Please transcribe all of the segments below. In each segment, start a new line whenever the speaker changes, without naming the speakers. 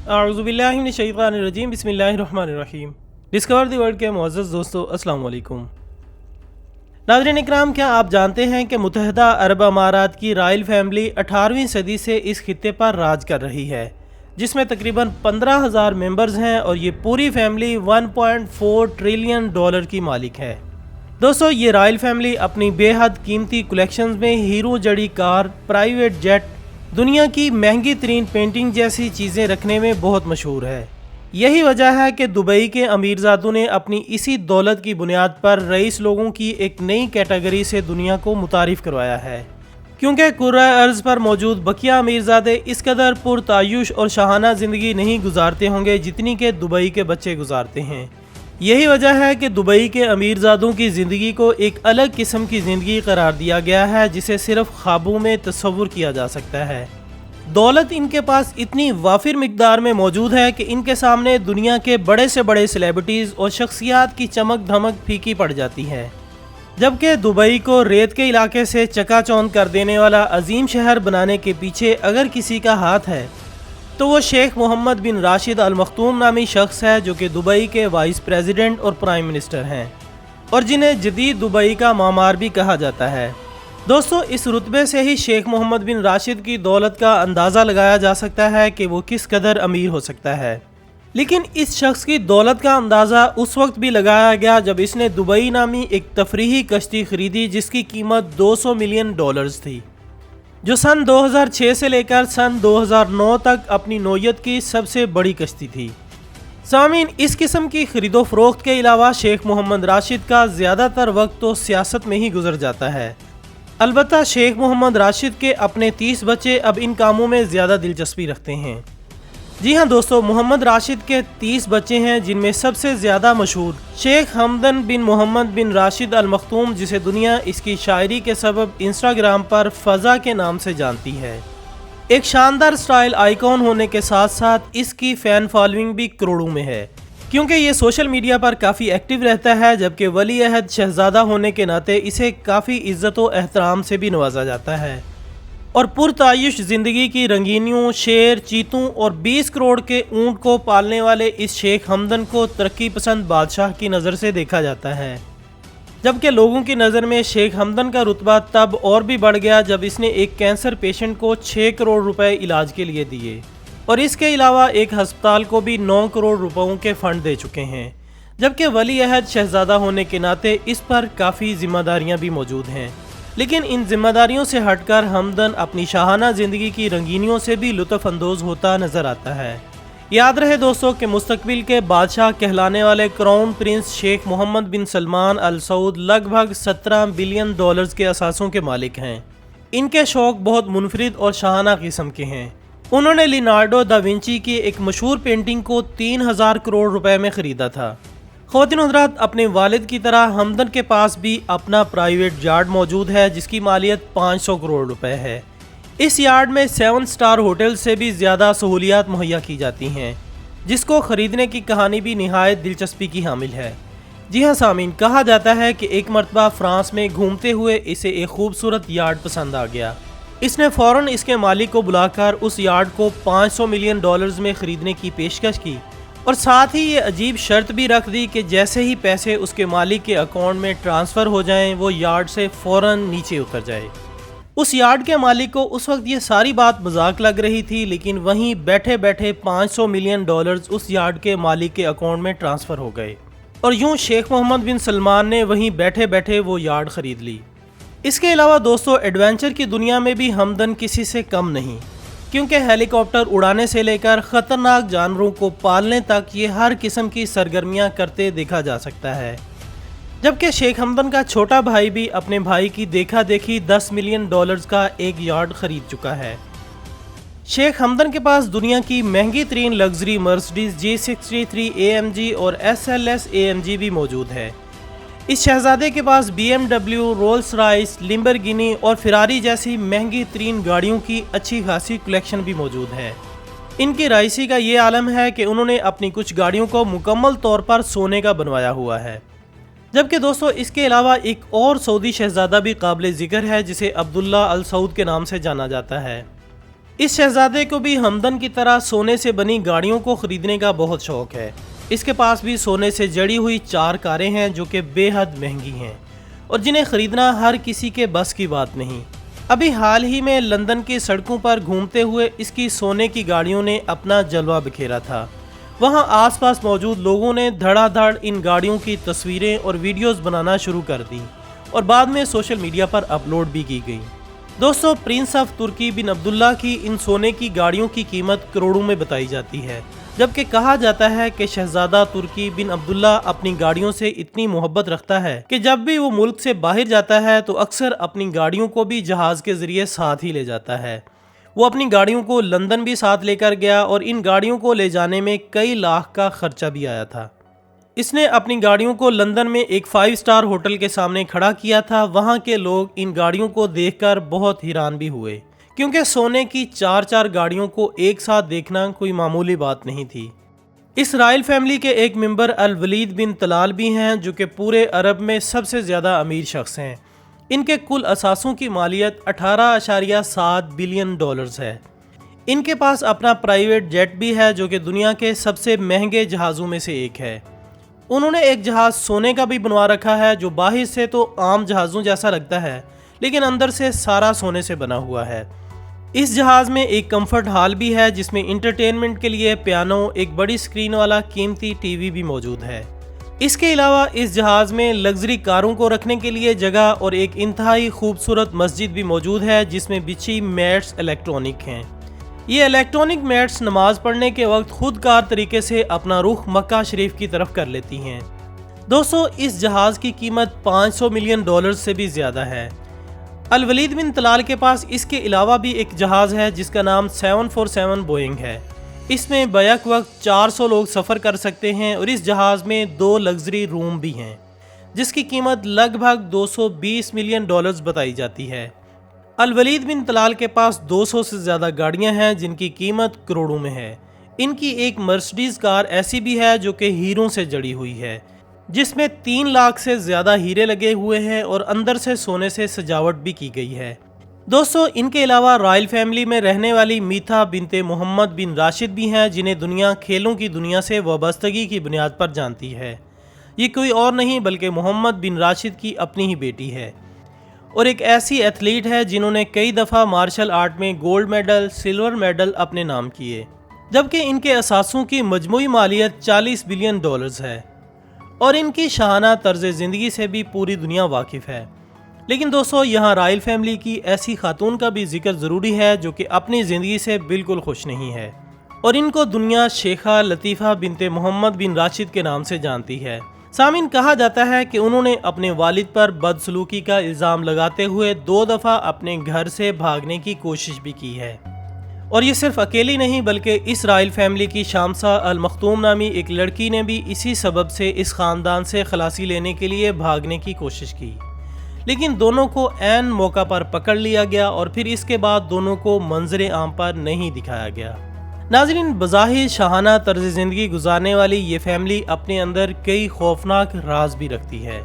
اعوذ باللہ من الشیطان الرجیم، بسم اللہ الرحمن الرحیم۔ ڈسکور دی ورلڈ کے معزز دوستو، السلام علیکم۔ ناظرین اکرام، کیا آپ جانتے ہیں کہ متحدہ عرب امارات کی رائل فیملی 18ویں صدی سے اس خطے پر راج کر رہی ہے، جس میں تقریباً 15,000 ممبرز ہیں، اور یہ پوری فیملی $1.4 ٹریلین کی مالک ہے۔ دوستو، یہ رائل فیملی اپنی بے حد قیمتی کلیکشنز میں ہیرو جڑی کار، پرائیویٹ جیٹ، دنیا کی مہنگی ترین پینٹنگ جیسی چیزیں رکھنے میں بہت مشہور ہے۔ یہی وجہ ہے کہ دبئی کے امیرزادوں نے اپنی اسی دولت کی بنیاد پر رئیس لوگوں کی ایک نئی کیٹیگری سے دنیا کو متعارف کروایا ہے، کیونکہ کرۂ ارض پر موجود بقیہ امیرزادے اس قدر پرتعیش اور شاہانہ زندگی نہیں گزارتے ہوں گے جتنی کہ دبئی کے بچے گزارتے ہیں۔ یہی وجہ ہے کہ دبئی کے امیرزادوں کی زندگی کو ایک الگ قسم کی زندگی قرار دیا گیا ہے، جسے صرف خوابوں میں تصور کیا جا سکتا ہے۔ دولت ان کے پاس اتنی وافر مقدار میں موجود ہے کہ ان کے سامنے دنیا کے بڑے سے بڑے سیلیبریٹیز اور شخصیات کی چمک دھمک پھیکی پڑ جاتی ہے، جبکہ دبئی کو ریت کے علاقے سے چکا چوند کر دینے والا عظیم شہر بنانے کے پیچھے اگر کسی کا ہاتھ ہے تو وہ شیخ محمد بن راشد ال مختوم نامی شخص ہے، جو کہ دبئی کے وائس پریزیڈنٹ اور پرائم منسٹر ہیں، اور جنہیں جدید دبئی کا معمار بھی کہا جاتا ہے۔ دوستو، اس رتبے سے ہی شیخ محمد بن راشد کی دولت کا اندازہ لگایا جا سکتا ہے کہ وہ کس قدر امیر ہو سکتا ہے۔ لیکن اس شخص کی دولت کا اندازہ اس وقت بھی لگایا گیا جب اس نے دبئی نامی ایک تفریحی کشتی خریدی جس کی قیمت $200 ملین تھی، جو سن 2006 سے لے کر سن 2009 تک اپنی نوعیت کی سب سے بڑی کشتی تھی۔ سامعین، اس قسم کی خرید و فروخت کے علاوہ شیخ محمد راشد کا زیادہ تر وقت تو سیاست میں ہی گزر جاتا ہے۔ البتہ شیخ محمد راشد کے اپنے 30 بچے اب ان کاموں میں زیادہ دلچسپی رکھتے ہیں۔ جی ہاں دوستو، محمد راشد کے 30 بچے ہیں، جن میں سب سے زیادہ مشہور شیخ حمدن بن محمد بن راشد ال مختوم، جسے دنیا اس کی شاعری کے سبب انسٹاگرام پر فضا کے نام سے جانتی ہے۔ ایک شاندار سٹائل آئیکن ہونے کے ساتھ ساتھ اس کی فین فالوئنگ بھی کروڑوں میں ہے، کیونکہ یہ سوشل میڈیا پر کافی ایکٹیو رہتا ہے، جبکہ ولی عہد شہزادہ ہونے کے ناطے اسے کافی عزت و احترام سے بھی نوازا جاتا ہے، اور پرتعیش زندگی کی رنگینیوں، شیر، چیتوں اور 20 کروڑ کے اونٹ کو پالنے والے اس شیخ حمدن کو ترقی پسند بادشاہ کی نظر سے دیکھا جاتا ہے، جبکہ لوگوں کی نظر میں شیخ حمدن کا رتبہ تب اور بھی بڑھ گیا جب اس نے ایک کینسر پیشنٹ کو 6 کروڑ روپے علاج کے لیے دیے، اور اس کے علاوہ ایک ہسپتال کو بھی 9 کروڑ روپوں کے فنڈ دے چکے ہیں، جبکہ ولی عہد شہزادہ ہونے کے ناطے اس پر کافی ذمہ داریاں بھی موجود ہیں۔ لیکن ان ذمہ داریوں سے ہٹ کر حمدن اپنی شاہانہ زندگی کی رنگینیوں سے بھی لطف اندوز ہوتا نظر آتا ہے۔ یاد رہے دوستو کہ مستقبل کے بادشاہ کہلانے والے کراؤن پرنس شیخ محمد بن سلمان ال سعود لگ بھگ $17 بلین کے اثاثوں کے مالک ہیں۔ ان کے شوق بہت منفرد اور شاہانہ قسم کے ہیں۔ انہوں نے لیونارڈو دا ونچی کی ایک مشہور پینٹنگ کو 3,000 کروڑ روپے میں خریدا تھا۔ خواتین و حضرات، اپنے والد کی طرح حمدن کے پاس بھی اپنا پرائیویٹ یارڈ موجود ہے، جس کی مالیت 500 کروڑ روپے ہے۔ اس یارڈ میں 7 سٹار ہوٹل سے بھی زیادہ سہولیات مہیا کی جاتی ہیں، جس کو خریدنے کی کہانی بھی نہایت دلچسپی کی حامل ہے۔ جی ہاں سامعین، کہا جاتا ہے کہ ایک مرتبہ فرانس میں گھومتے ہوئے اسے ایک خوبصورت یارڈ پسند آ گیا۔ اس نے فوراً اس کے مالک کو بلا کر اس یارڈ کو $500 ملین میں خریدنے کی پیشکش کی، اور ساتھ ہی یہ عجیب شرط بھی رکھ دی کہ جیسے ہی پیسے اس کے مالک کے اکاؤنٹ میں ٹرانسفر ہو جائیں وہ یارڈ سے فوراً نیچے اتر جائے۔ اس یارڈ کے مالک کو اس وقت یہ ساری بات مذاق لگ رہی تھی، لیکن وہیں بیٹھے بیٹھے $500 ملین اس یارڈ کے مالک کے اکاؤنٹ میں ٹرانسفر ہو گئے، اور یوں شیخ محمد بن سلمان نے وہیں بیٹھے بیٹھے وہ یارڈ خرید لی۔ اس کے علاوہ دوستو، ایڈونچر کی دنیا میں بھی حمدن کسی سے کم نہیں، کیونکہ ہیلی کاپٹر اڑانے سے لے کر خطرناک جانوروں کو پالنے تک یہ ہر قسم کی سرگرمیاں کرتے دیکھا جا سکتا ہے۔ جبکہ شیخ حمدن کا چھوٹا بھائی بھی اپنے بھائی کی دیکھا دیکھی $10 ملین کا ایک یارڈ خرید چکا ہے۔ شیخ حمدن کے پاس دنیا کی مہنگی ترین لگژری مرسڈیز G63 AMG اور SLS AMG بھی موجود ہے۔ اس شہزادے کے پاس BMW، رولس رائس، لیمبرگینی اور فراری جیسی مہنگی ترین گاڑیوں کی اچھی خاصی کلیکشن بھی موجود ہے۔ ان کی رائسی کا یہ عالم ہے کہ انہوں نے اپنی کچھ گاڑیوں کو مکمل طور پر سونے کا بنوایا ہوا ہے۔ جبکہ دوستو، اس کے علاوہ ایک اور سعودی شہزادہ بھی قابل ذکر ہے، جسے عبداللہ ال سعود کے نام سے جانا جاتا ہے۔ इस शहजादे को भी हमदन की तरह सोने से बनी गाड़ियों को खरीदने का बहुत शौक है। इसके पास भी सोने से जड़ी हुई 4 कारें हैं जो कि बेहद महंगी हैं और जिन्हें खरीदना हर किसी के बस की बात नहीं। अभी हाल ही में लंदन की सड़कों पर घूमते हुए इसकी सोने की गाड़ियों ने अपना जलवा बिखेरा था। वहां आसपास मौजूद लोगों ने धड़ाधड़ इन गाड़ियों की तस्वीरें और वीडियोस बनाना शुरू कर दी और बाद में सोशल मीडिया पर अपलोड भी की गई। दोस्तों, प्रिंस ऑफ तुर्की बिन अब्दुल्ला की इन सोने की गाड़ियों की कीमत करोड़ों में बताई जाती है, जबकि कहा जाता है कि शहजादा तुर्की बिन अब्दुल्ला अपनी गाड़ियों से इतनी मोहब्बत रखता है कि जब भी वो मुल्क से बाहर जाता है तो अक्सर अपनी गाड़ियों को भी जहाज के जरिए साथ ही ले जाता है। वो अपनी गाड़ियों को लंदन भी साथ लेकर गया और इन गाड़ियों को ले जाने में कई लाख का खर्चा भी आया था। इसने अपनी गाड़ियों को लंदन में एक 5 स्टार होटल के सामने खड़ा किया था। वहां के लोग इन गाड़ियों को देखकर बहुत हैरान भी हुए, क्योंकि सोने की 4 गाड़ियों को एक साथ देखना कोई मामूली बात नहीं थी। इस रॉयल फैमिली के एक मेंबर अल वलीद बिन तलाल भी हैं, जो कि पूरे अरब में सबसे ज़्यादा अमीर शख्स हैं। इनके कुल असासों की मालियत 18.7 बिलियन डॉलर्स है। इनके पास अपना प्राइवेट जेट भी है जो कि दुनिया के सबसे महंगे जहाज़ों में से एक है। उन्होंने एक जहाज़ सोने का भी बनवा रखा है जो बाहर से तो आम जहाज़ों जैसा लगता है, लेकिन अंदर से सारा सोने से बना हुआ है। इस जहाज़ में एक कंफर्ट हॉल भी है जिसमें इंटरटेनमेंट के लिए पियानो, एक बड़ी स्क्रीन वाला कीमती टीवी भी मौजूद है। इसके अलावा इस जहाज़ में लग्जरी कारों को रखने के लिए जगह और एक इंतहाई खूबसूरत मस्जिद भी मौजूद है जिसमें बिछी मैट्स इलेक्ट्रॉनिक हैं। ये इलेक्ट्रॉनिक मैट्स नमाज पढ़ने के वक्त खुदकार तरीके से अपना रुख मक्का शरीफ की तरफ कर लेती हैं। दोस्तों, इस जहाज़ की कीमत 500 मिलियन डॉलर से भी ज़्यादा है। अल वलीद बिन तलाल के पास इसके अलावा भी एक जहाज़ है जिसका नाम 747 बोइंग है। इसमें बैक वक्त 400 लोग सफ़र कर सकते हैं और इस जहाज़ में 2 लग्जरी रूम भी हैं जिसकी कीमत लगभग 220 मिलियन डॉलर्स बताई जाती है। अल वलीद बिन तलाल के पास 200 से ज़्यादा गाड़ियां हैं जिनकी कीमत करोड़ों में है। इनकी एक मर्सिडीज़ कार ऐसी भी है जो कि हीरों से जड़ी हुई है, जिसमें 3 लाख से ज़्यादा हीरे लगे हुए हैं और अंदर से सोने से सजावट भी की गई है। दोस्तों, इनके अलावा रॉयल फैमिली में रहने वाली मीथा बिनते मोहम्मद बिन राशिद भी हैं जिन्हें दुनिया खेलों की दुनिया से वाबस्तगी की बुनियाद पर जानती है। ये कोई और नहीं बल्कि मोहम्मद बिन राशिद की अपनी ही बेटी है और एक ऐसी एथलीट है जिन्होंने कई दफ़ा मार्शल आर्ट में गोल्ड मेडल, सिल्वर मेडल अपने नाम किए, जबकि इनके असासों की मजमूई मालियत 40 बिलियन डॉलर्स है और इनकी शाहाना तर्ज ज़िंदगी से भी पूरी दुनिया वाकिफ़ है। लेकिन दोस्तों, यहाँ रॉयल फैमिली की ऐसी खातून का भी जिक्र ज़रूरी है जो कि अपनी ज़िंदगी से बिल्कुल खुश नहीं है और इनको दुनिया शेखा लतीफ़ा बिनते मोहम्मद बिन राशिद के नाम से जानती है। सामीन, कहा जाता है कि उन्होंने अपने वालिद पर बदसलूकी का इल्ज़ाम लगाते हुए 2 दफ़ा अपने घर से भागने की कोशिश भी की है और ये सिर्फ अकेली नहीं बल्कि इस रॉयल फैमिली की शामसा अल मख्तूम नामी एक लड़की ने भी इसी सबब से इस ख़ानदान से खलासी लेने के लिए भागने की कोशिश की, लेकिन दोनों को ऐन मौका पर पकड़ लिया गया और फिर इसके बाद दोनों को मंजर आम पर नहीं दिखाया गया। नाज़रीन, बज़ाहिर शाहाना तर्ज ज़िंदगी गुजारने वाली ये फैमिली अपने अंदर कई खौफनाक राज भी रखती है,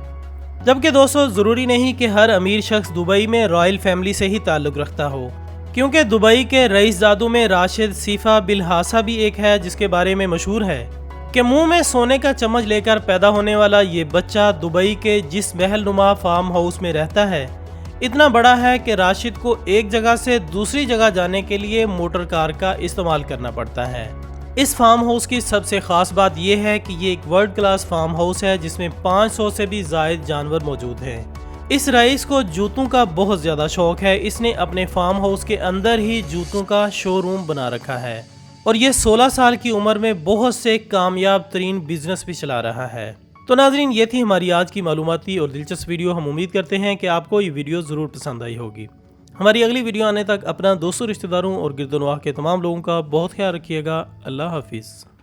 जबकि दोस्तों ज़रूरी नहीं कि हर अमीर शख्स दुबई में रॉयल फैमिली से ही ताल्लुक़ रखता हो, क्योंकि दुबई के रईसज़ादों में राशिद सीफा बिलहासा भी एक है जिसके बारे में मशहूर है कि मुंह में सोने का चम्मच लेकर पैदा होने वाला ये बच्चा दुबई के जिस महल नुमा फार्म हाउस में रहता है इतना बड़ा है कि राशिद को एक जगह से दूसरी जगह जाने के लिए मोटर कार का इस्तेमाल करना पड़ता है। इस फार्म हाउस की सबसे ख़ास बात यह है कि ये एक वर्ल्ड क्लास फार्म हाउस है जिसमें 500 से भी ज़ायद जानवर मौजूद हैं। इस रईस को जूतों का बहुत ज़्यादा शौक है। इसने अपने फार्म हाउस के अंदर ही जूतों का शोरूम बना रखा है और ये 16 साल की उम्र में बहुत से कामयाब तरीन बिजनेस भी चला रहा है। तो नाजरीन, ये थी हमारी आज की मालूमाती और दिलचस्प वीडियो। हम उम्मीद करते हैं कि आपको ये वीडियो ज़रूर पसंद आई होगी। हमारी अगली वीडियो आने तक अपना दोस्तों, रिश्तेदारों और गिरदोनवाह के तमाम लोगों का बहुत ख्याल रखिएगा। अल्लाह हाफिज़।